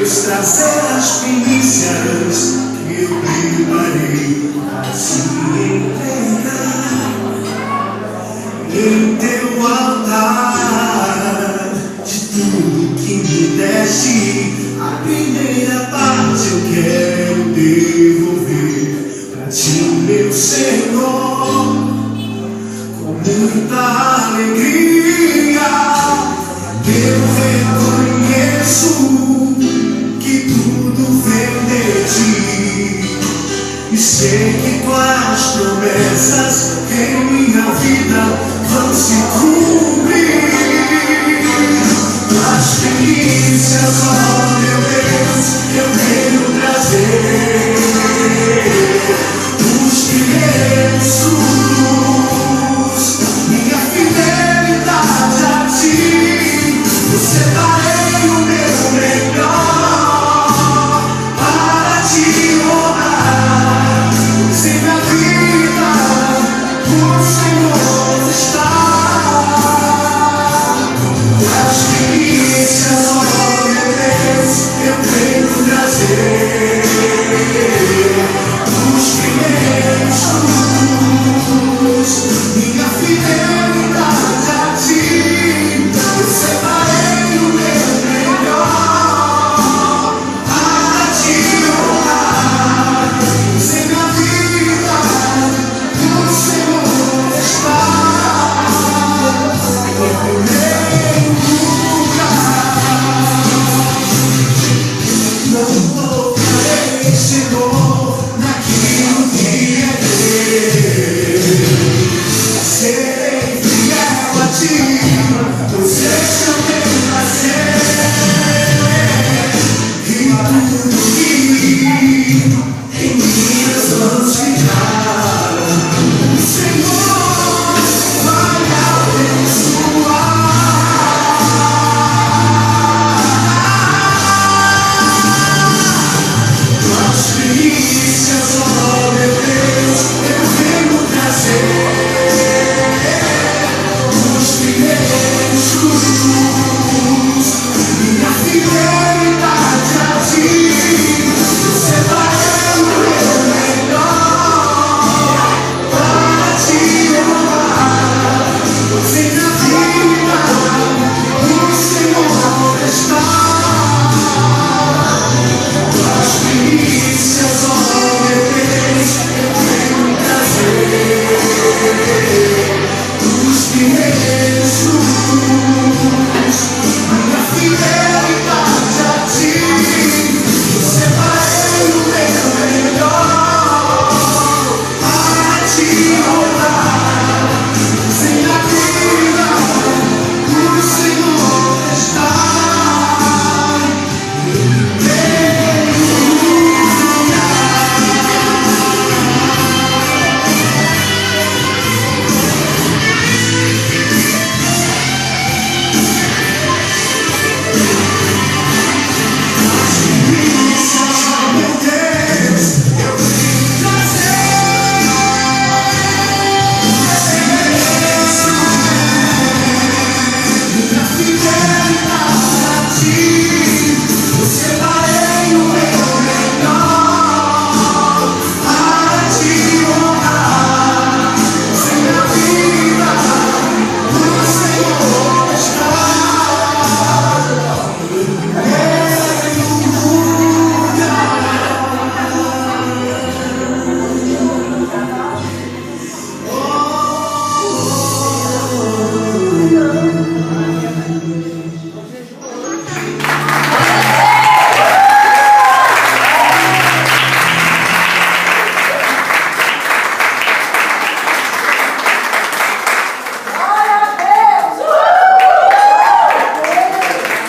Deus trazer as primícias que eu preparei a se entregar em teu altar. De tudo que me deste, a primeira parte eu quero devolver pra ti, meu Senhor, com muita alegria. Eu reconheço que tudo vem de ti e sei que tuas promessas em minha vida vão se cumprir. As primícias, ó meu Deus, eu venho trazer os primeiros frutos, minha fidelidade a ti. Eu separei o meu melhor para te honrar. Se minha vida o Senhor está. As primícias, ó meu Deus, eu venho trazer os primeiros frutos, minha fidelidade a ti. Eu separei o meu melhor para te honrar. Sem minha vida o Senhor está. Em primeiro lugar, não voltarei, Senhor, naquilo que é teu. Serei fiel a ti, pois és teu bem prazer, e tudo